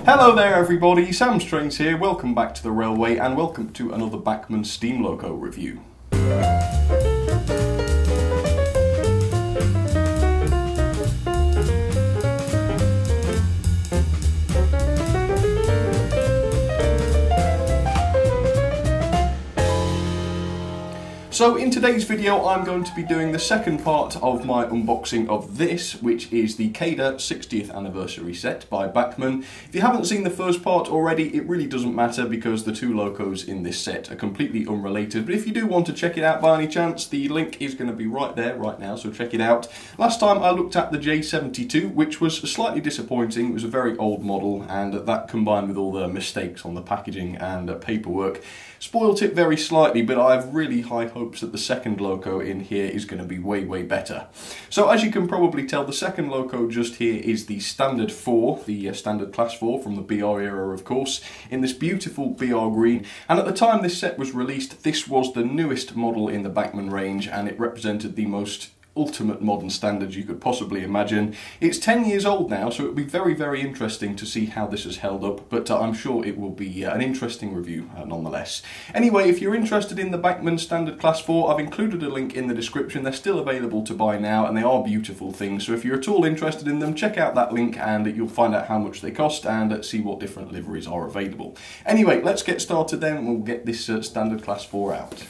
Hello there everybody, Sam Strains here, welcome back to the Railway and welcome to another Bachmann steam loco review. So in today's video I'm going to be doing the second part of my unboxing of this, which is the Kader 60th anniversary set by Bachmann. If you haven't seen the first part already, it really doesn't matter because the two locos in this set are completely unrelated, but if you do want to check it out by any chance, the link is going to be right there right now, so check it out. Last time I looked at the J72, which was slightly disappointing. It was a very old model, and that combined with all the mistakes on the packaging and paperwork spoilt it very slightly, but I have really high hopes that the second loco in here is going to be way better. So as you can probably tell, the second loco just here is the Standard 4, the Standard Class 4 from the BR era of course, in this beautiful BR green, and at the time this set was released this was the newest model in the Bachmann range and it represented the most ultimate modern standards you could possibly imagine. It's 10 years old now, so it'll be very interesting to see how this has held up, but I'm sure it will be an interesting review nonetheless. Anyway, if you're interested in the Bachmann Standard Class 4, I've included a link in the description. They're still available to buy now and they are beautiful things, so if you're at all interested in them, check out that link and you'll find out how much they cost and see what different liveries are available. Anyway, let's get started then and we'll get this Standard Class 4 out.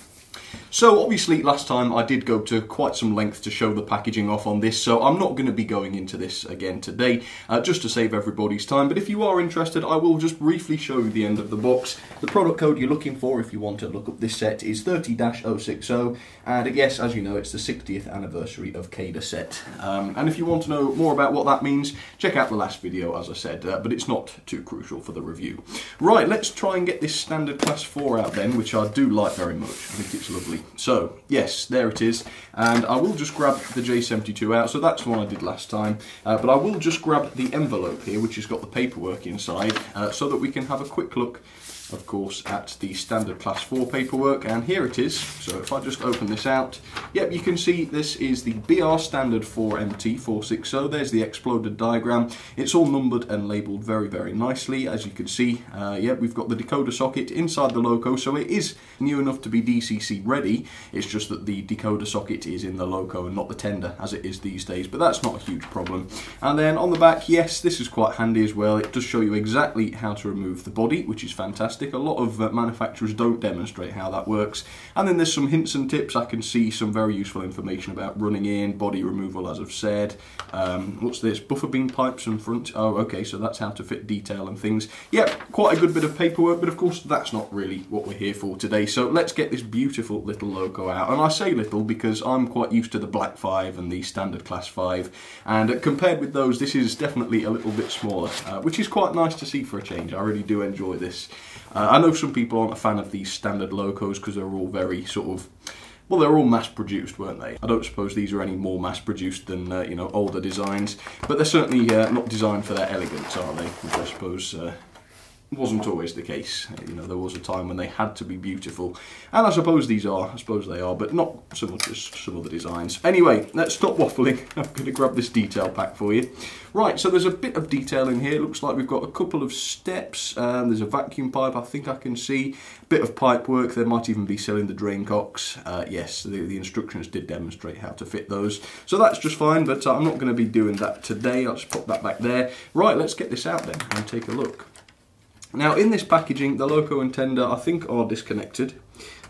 So obviously last time I did go to quite some length to show the packaging off on this, so I'm not going to be going into this again today, just to save everybody's time, but if you are interested I will just briefly show you the end of the box. The product code you're looking for if you want to look up this set is 30-060, and yes, as you know, it's the 60th anniversary of Kader set. And if you want to know more about what that means, check out the last video as I said, but it's not too crucial for the review. Right, let's try and get this Standard Class 4 out then, which I do like very much. I think it's lovely. So, yes, there it is, and I will just grab the J72 out, so that's the one I did last time, but I will just grab the envelope here, which has got the paperwork inside, so that we can have a quick look, of course, at the Standard Class 4 paperwork, and here it is. So if I just open this out, yep, you can see this is the BR Standard 4MT 460, there's the exploded diagram. It's all numbered and labelled very nicely, as you can see. Yep, we've got the decoder socket inside the loco, so it is new enough to be DCC ready. It's just that the decoder socket is in the loco and not the tender, as it is these days, but that's not a huge problem. And then on the back, yes, this is quite handy as well. It does show you exactly how to remove the body, which is fantastic. A lot of manufacturers don't demonstrate how that works. And then there's some hints and tips. I can see some very useful information about running in, body removal as I've said. What's this? Buffer beam pipes and front. Oh, okay, so that's how to fit detail and things. Yep, quite a good bit of paperwork, but of course that's not really what we're here for today. So let's get this beautiful little loco out. And I say little because I'm quite used to the Black 5 and the Standard Class 5. And compared with those, this is definitely a little bit smaller, which is quite nice to see for a change. I really do enjoy this. I know some people aren't a fan of these standard locos because they're all very sort of, well, they're all mass-produced, weren't they? I don't suppose these are any more mass-produced than, you know, older designs, but they're certainly not designed for their elegance, are they? Which I suppose wasn't always the case. You know, there was a time when they had to be beautiful, and I suppose these are, I suppose they are, but not so much as some other designs. Anyway, let's stop waffling. I'm going to grab this detail pack for you. Right, so there's a bit of detail in here. It looks like we've got a couple of steps. There's a vacuum pipe, I think I can see. A bit of pipe work. There might even be cylinder drain cocks. Yes, the instructions did demonstrate how to fit those. So that's just fine, but I'm not going to be doing that today. I'll just pop that back there. Right, let's get this out then and take a look. Now in this packaging, the loco and tender I think are disconnected.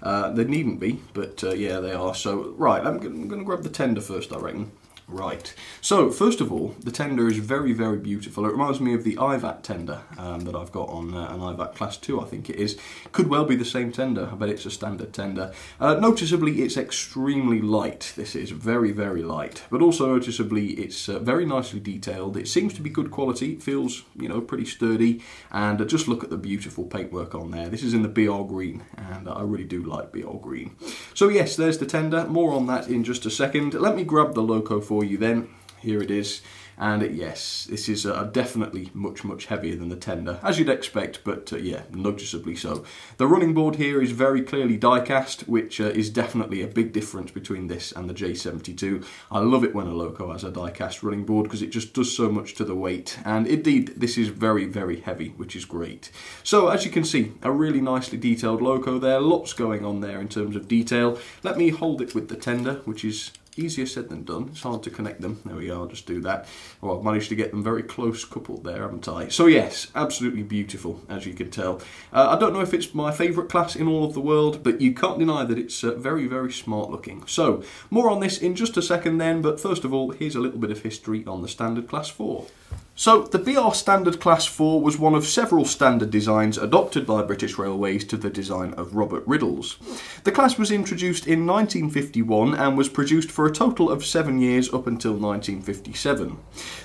They needn't be, but yeah, they are. So right, I'm going to grab the tender first, I reckon. Right, so first of all, the tender is very beautiful. It reminds me of the IVAT tender that I've got on an IVAT Class 2, I think it is. Could well be the same tender, I bet it's a standard tender. Noticeably, it's extremely light. This is very light, but also noticeably, it's very nicely detailed. It seems to be good quality, it feels, you know, pretty sturdy, and just look at the beautiful paintwork on there. This is in the BR green, and I really do like BR green. So yes, there's the tender. More on that in just a second. Let me grab the loco for you then. here it is. And yes, this is definitely much heavier than the tender, as you'd expect, but yeah, noticeably so. The running board here is very clearly die-cast, which is definitely a big difference between this and the J72. I love it when a loco has a die-cast running board because it just does so much to the weight, and indeed this is very heavy, which is great. So as you can see, a really nicely detailed loco there, lots going on there in terms of detail. Let me hold it with the tender, which is easier said than done. It's hard to connect them. There we go, I'll just do that. Well, I've managed to get them very close coupled there, haven't I? So yes, absolutely beautiful, as you can tell. I don't know if it's my favourite class in all of the world, but you can't deny that it's very smart looking. So, more on this in just a second then, but first of all, here's a little bit of history on the Standard Class 4. So, the BR Standard Class 4 was one of several standard designs adopted by British Railways to the design of Robert Riddle's. The class was introduced in 1951 and was produced for a total of 7 years up until 1957.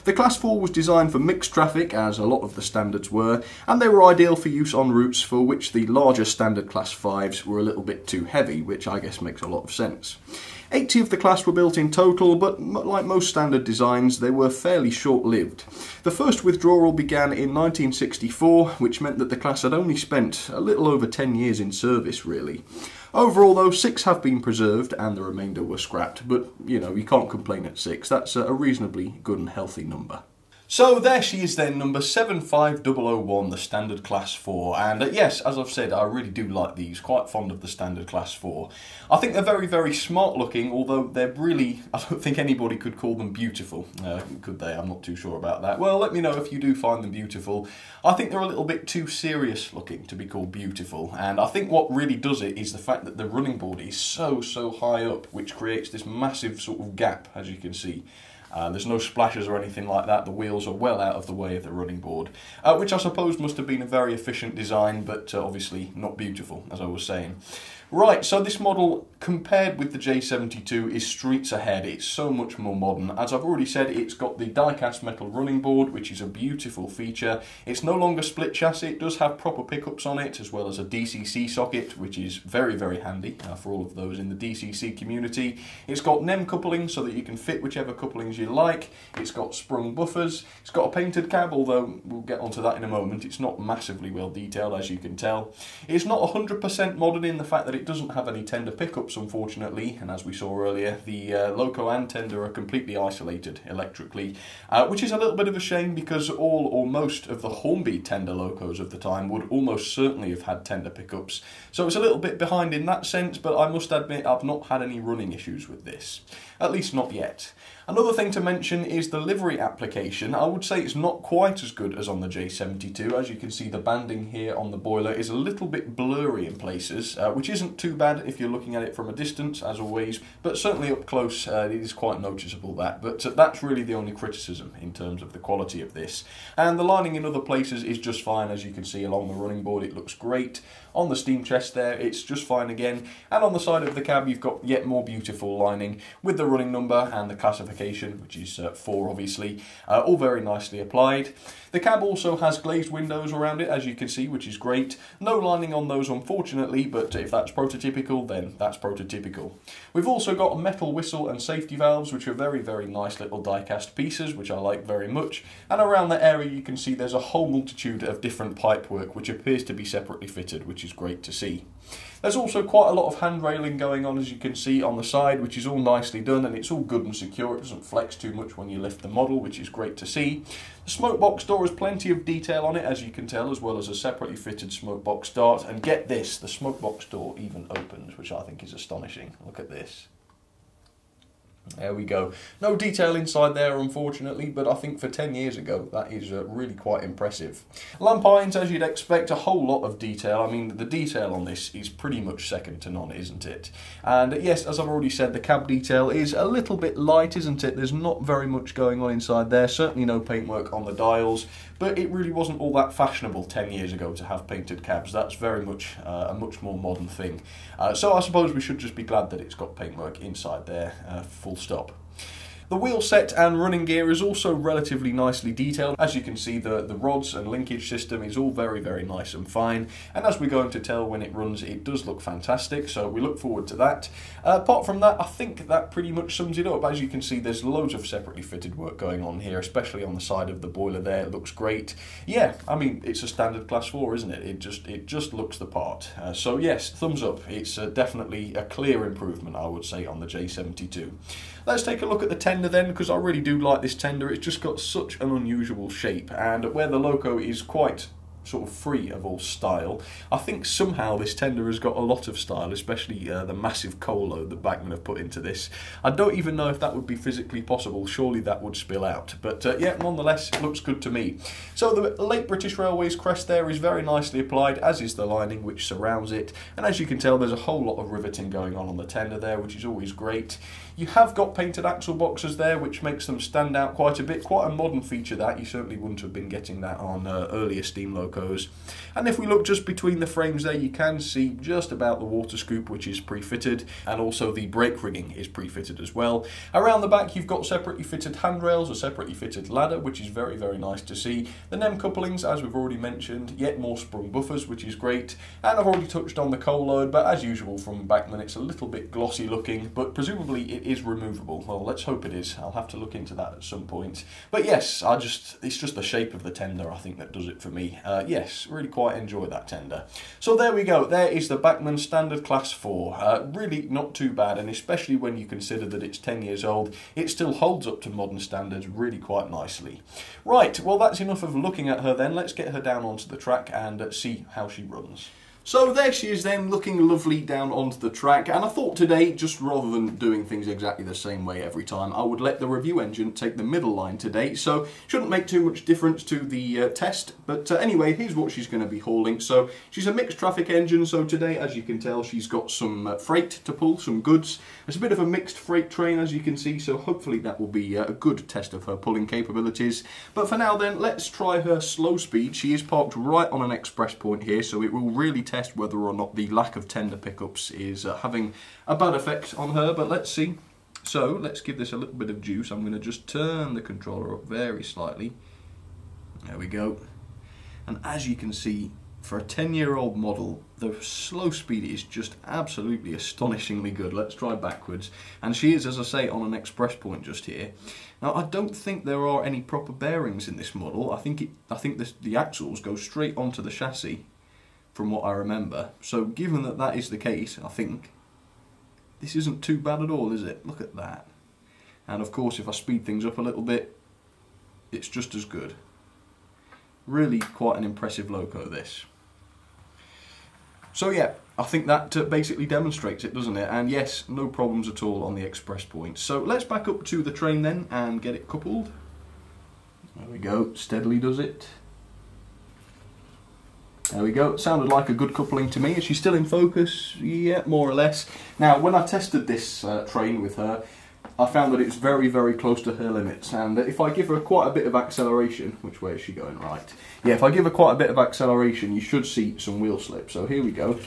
The Class 4 was designed for mixed traffic, as a lot of the standards were, and they were ideal for use on routes for which the larger Standard Class 5s were a little bit too heavy, which I guess makes a lot of sense. 80 of the class were built in total, but like most standard designs, they were fairly short-lived. The first withdrawal began in 1964, which meant that the class had only spent a little over 10 years in service, really. Overall, though, 6 have been preserved and the remainder were scrapped, but, you know, you can't complain at 6. That's a reasonably good and healthy number. So there she is then, number 75001, the Standard Class 4, and yes, as I've said, I really do like these, quite fond of the Standard Class 4. I think they're very smart looking, although they're really, I don't think anybody could call them beautiful, could they? I'm not too sure about that. Well, let me know if you do find them beautiful. I think they're a little bit too serious looking to be called beautiful, and I think what really does it is the fact that the running board is so high up, which creates this massive sort of gap, as you can see. There's no splashes or anything like that. The wheels are well out of the way of the running board, which I suppose must have been a very efficient design, but obviously not beautiful, as I was saying. Right, so this model, compared with the J72, is streets ahead. It's so much more modern. As I've already said, it's got the die-cast metal running board, which is a beautiful feature. It's no longer split chassis. It does have proper pickups on it, as well as a DCC socket, which is very handy for all of those in the DCC community. It's got NEM coupling, so that you can fit whichever couplings you like. It's got sprung buffers. It's got a painted cab, although we'll get onto that in a moment. It's not massively well detailed, as you can tell. It's not 100% modern in the fact that it doesn't have any tender pickups, unfortunately, and as we saw earlier, the loco and tender are completely isolated electrically, which is a little bit of a shame because all or most of the Hornby tender locos of the time would almost certainly have had tender pickups. So it's a little bit behind in that sense, but I must admit I've not had any running issues with this, at least not yet. Another thing to mention is the livery application. I would say it's not quite as good as on the J72. As you can see, the banding here on the boiler is a little bit blurry in places, which isn't too bad if you're looking at it from a distance, as always, but certainly up close it is quite noticeable that. But that's really the only criticism in terms of the quality of this. And the lining in other places is just fine, as you can see along the running board, it looks great. On the steam chest there, it's just fine again. And on the side of the cab, you've got yet more beautiful lining with the running number and the classification, which is 4 obviously, all very nicely applied. The cab also has glazed windows around it, as you can see, which is great. No lining on those, unfortunately, but if that's prototypical, then that's prototypical. We've also got a metal whistle and safety valves, which are very nice little die-cast pieces, which I like very much. And around that area, you can see there's a whole multitude of different pipework, which appears to be separately fitted, which is great to see. There's also quite a lot of hand railing going on, as you can see on the side, which is all nicely done and it's all good and secure. It doesn't flex too much when you lift the model, which is great to see. The smoke box door has plenty of detail on it, as you can tell, as well as a separately fitted smoke box dart. And get this, the smoke box door even opens, which I think is astonishing. Look at this. There we go. No detail inside there, unfortunately, but I think for 10 years ago, that is really quite impressive. Lamp irons, as you'd expect, a whole lot of detail. I mean, the detail on this is pretty much second to none, isn't it? And yes, as I've already said, the cab detail is a little bit light, isn't it? There's not very much going on inside there. Certainly no paintwork on the dials, but it really wasn't all that fashionable 10 years ago to have painted cabs. That's very much a much more modern thing. So I suppose we should just be glad that it's got paintwork inside there, full stop. The wheel set and running gear is also relatively nicely detailed. As you can see, the rods and linkage system is all very, very nice and fine, and as we're going to tell when it runs, it does look fantastic, so we look forward to that. Apart from that, I think that pretty much sums it up. As you can see, there's loads of separately fitted work going on here, especially on the side of the boiler there. It looks great. Yeah, I mean, it's a standard class 4, isn't it? It just looks the part. So yes, thumbs up. It's definitely a clear improvement, I would say, on the J72. Let's take a look at the tender then, because I really do like this tender. It's just got such an unusual shape, and where the loco is quite sort of free of all style, I think somehow this tender has got a lot of style, especially the massive coal load that Bachmann have put into this. I don't even know if that would be physically possible. Surely that would spill out, but yeah, nonetheless, it looks good to me. So the late British Railways crest there is very nicely applied, as is the lining which surrounds it, and as you can tell, there's a whole lot of riveting going on the tender there, which is always great. You have got painted axle boxes there, which makes them stand out quite a bit. Quite a modern feature that. You certainly wouldn't have been getting that on earlier steam locos. And if we look just between the frames there, you can see just about the water scoop, which is pre-fitted, and also the brake rigging is pre-fitted as well. Around the back, you've got separately fitted handrails, a separately fitted ladder, which is very, very nice to see. The NEM couplings, as we've already mentioned, yet more sprung buffers, which is great. And I've already touched on the coal load, but as usual from Bachmann, it's a little bit glossy looking, but presumably it is removable. Well, let's hope it is. I'll have to look into that at some point. But yes, it's just the shape of the tender, I think, that does it for me. Yes, really quite enjoy that tender. So there we go. There is the Bachmann Standard Class 4. Really not too bad, and especially when you consider that it's 10 years old, it still holds up to modern standards really quite nicely. Right, well, that's enough of looking at her then. Let's get her down onto the track and see how she runs. So there she is then, looking lovely down onto the track, and I thought today, just rather than doing things exactly the same way every time, I would let the review engine take the middle line today, so shouldn't make too much difference to the test, but anyway, here's what she's going to be hauling. So she's a mixed traffic engine, so today, as you can tell, she's got some freight to pull, some goods. It's a bit of a mixed freight train, as you can see, so hopefully that will be a good test of her pulling capabilities. But for now then, let's try her slow speed. She is parked right on an express point here, so it will really test whether or not the lack of tender pickups is having a bad effect on her, but let's see. So let's give this a little bit of juice. I'm going to just turn the controller up very slightly. There we go. And as you can see, for a 10-year-old model, the slow speed is just absolutely astonishingly good. Let's try backwards. And she is, as I say, on an express point just here. Now, I don't think there are any proper bearings in this model. I think the axles go straight onto the chassis, from what I remember. So given that that is the case, I think this isn't too bad at all, is it? Look at that. And of course, if I speed things up a little bit, it's just as good. Really quite an impressive loco, this. So yeah, I think that basically demonstrates it, doesn't it? And yes, no problems at all on the express point. So let's back up to the train then and get it coupled. There we go, steadily does it. There we go, it sounded like a good coupling to me. Is she still in focus? Yeah, more or less. Now, when I tested this train with her, I found that it's very, very close to her limits. And if I give her quite a bit of acceleration, which way is she going? Right. Yeah, if I give her quite a bit of acceleration, you should see some wheel slip. So here we go.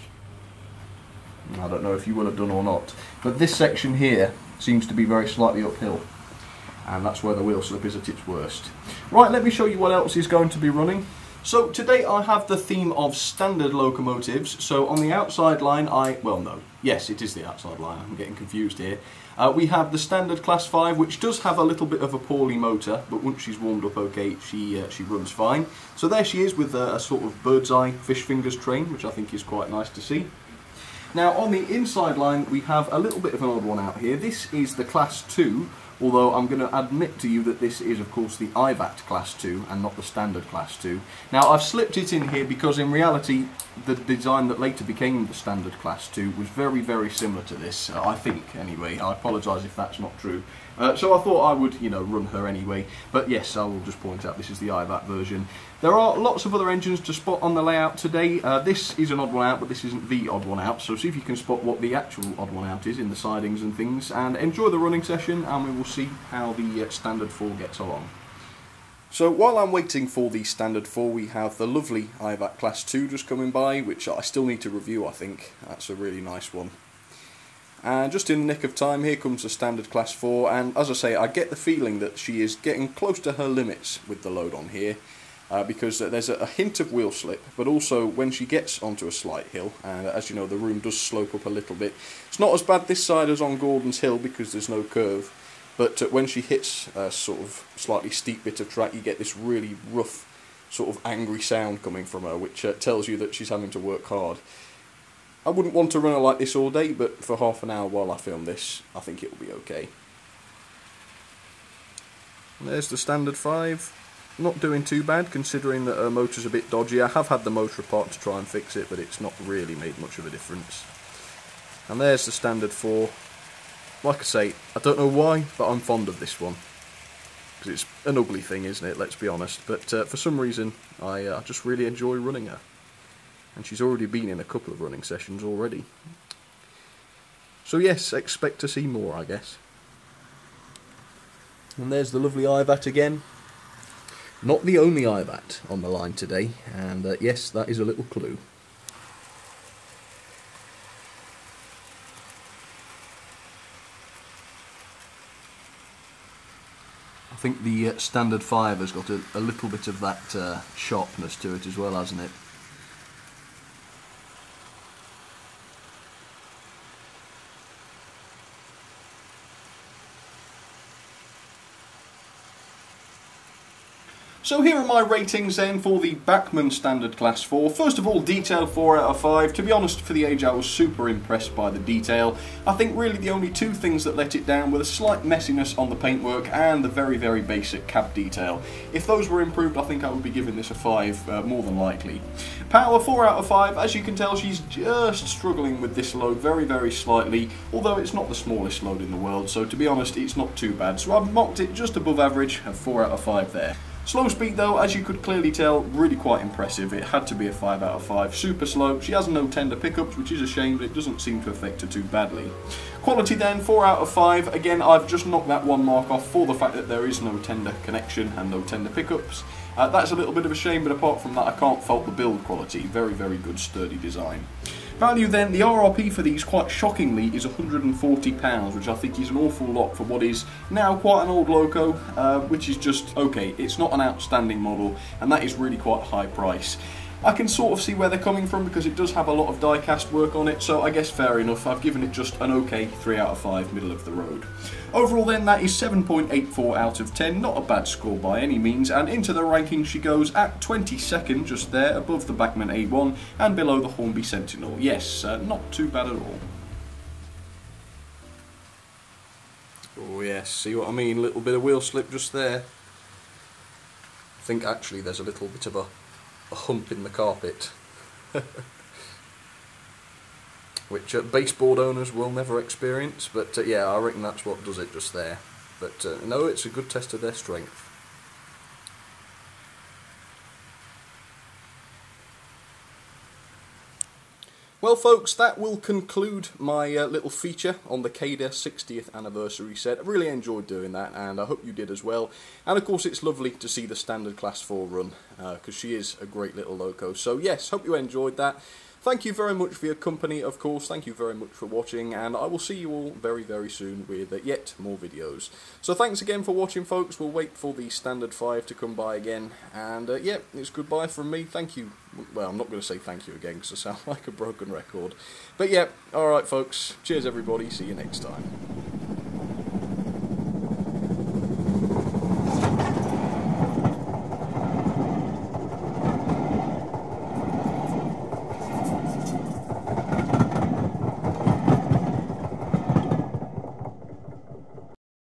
I don't know if you will have done or not, but this section here seems to be very slightly uphill. And that's where the wheel slip is at its worst. Right, let me show you what else is going to be running. So today I have the theme of standard locomotives. So on the outside line, yes, it is the outside line, I'm getting confused here. We have the Standard Class 5, which does have a little bit of a poorly motor, but once she's warmed up okay, she runs fine. So there she is with a sort of bird's eye fish fingers train, which I think is quite nice to see. Now on the inside line, we have a little bit of an odd one out here. This is the Class 2, although I'm going to admit to you that this is of course the IVAT Class 2 and not the Standard Class 2. Now I've slipped it in here because in reality the design that later became the Standard Class 2 was very, very similar to this, I think anyway. I apologise if that's not true. So I thought I would, run her anyway, but yes, I will just point out this is the IVAT version. There are lots of other engines to spot on the layout today. This is an odd one out, but this isn't the odd one out, so see if you can spot what the actual odd one out is in the sidings and things, and enjoy the running session, and we will see how the Standard 4 gets along. So while I'm waiting for the Standard 4, we have the lovely IVAT Class 2 just coming by, which I still need to review, I think. That's a really nice one. And just in the nick of time, here comes the Standard Class 4, and as I say, I get the feeling that she is getting close to her limits with the load on here, because there's a hint of wheel slip, but also when she gets onto a slight hill, and as you know the room does slope up a little bit. It's not as bad this side as on Gordon's Hill because there's no curve, but when she hits a sort of slightly steep bit of track, you get this really rough, sort of angry sound coming from her, which tells you that she's having to work hard. I wouldn't want to run her like this all day, but for half an hour while I film this, I think it will be okay. And there's the Standard 5. Not doing too bad, considering that her motor's a bit dodgy. I have had the motor apart to try and fix it, but it's not really made much of a difference. And there's the Standard 4. Like I say, I don't know why, but I'm fond of this one. Because it's an ugly thing, isn't it, let's be honest. But for some reason, I just really enjoy running her. And she's already been in a couple of running sessions already. So yes, expect to see more, I guess. And there's the lovely IVAT again. Not the only IVAT on the line today, and yes, that is a little clue. I think the Standard 5 has got a little bit of that sharpness to it as well, hasn't it? So here are my ratings then for the Bachmann Standard Class 4. First of all, detail 4 out of 5. To be honest, for the age I was super impressed by the detail. I think really the only two things that let it down were the slight messiness on the paintwork and the very, very basic cab detail. If those were improved, I think I would be giving this a 5, more than likely. Power 4 out of 5. As you can tell, she's just struggling with this load very, very slightly, although it's not the smallest load in the world, so to be honest, it's not too bad. So I've mocked it just above average, a 4 out of 5 there. Slow speed though, as you could clearly tell, really quite impressive. It had to be a 5 out of 5. Super slow. She has no tender pickups, which is a shame, but it doesn't seem to affect her too badly. Quality then, 4 out of 5. Again, I've just knocked that one mark off for the fact that there is no tender connection and no tender pickups. That's a little bit of a shame, but apart from that, I can't fault the build quality. Very, very good, sturdy design. Value then, the RRP for these, quite shockingly, is £140, which I think is an awful lot for what is now quite an old loco, which is just okay. It's not an outstanding model, and that is really quite a high price. I can sort of see where they're coming from because it does have a lot of die-cast work on it, so I guess fair enough. I've given it just an okay 3 out of 5, middle of the road. Overall then, that is 7.84 out of 10, not a bad score by any means, and into the ranking she goes at 22nd, just there, above the Bachmann A1 and below the Hornby Sentinel. Yes, not too bad at all. Oh yes, see what I mean, little bit of wheel slip just there. I think actually there's a little bit of a hump in the carpet. Which baseboard owners will never experience, but yeah, I reckon that's what does it just there. But no, it's a good test of their strength. Well folks, that will conclude my little feature on the Kader 60th anniversary set. I really enjoyed doing that, and I hope you did as well. And of course it's lovely to see the Standard Class 4 run, because she is a great little loco. So yes, hope you enjoyed that. Thank you very much for your company, of course. Thank you very much for watching, and I will see you all very, very soon with yet more videos. So thanks again for watching, folks. We'll wait for the Standard 5 to come by again. And yeah, it's goodbye from me. Thank you. Well, I'm not going to say thank you again because I sound like a broken record. But yeah, alright folks. Cheers everybody. See you next time.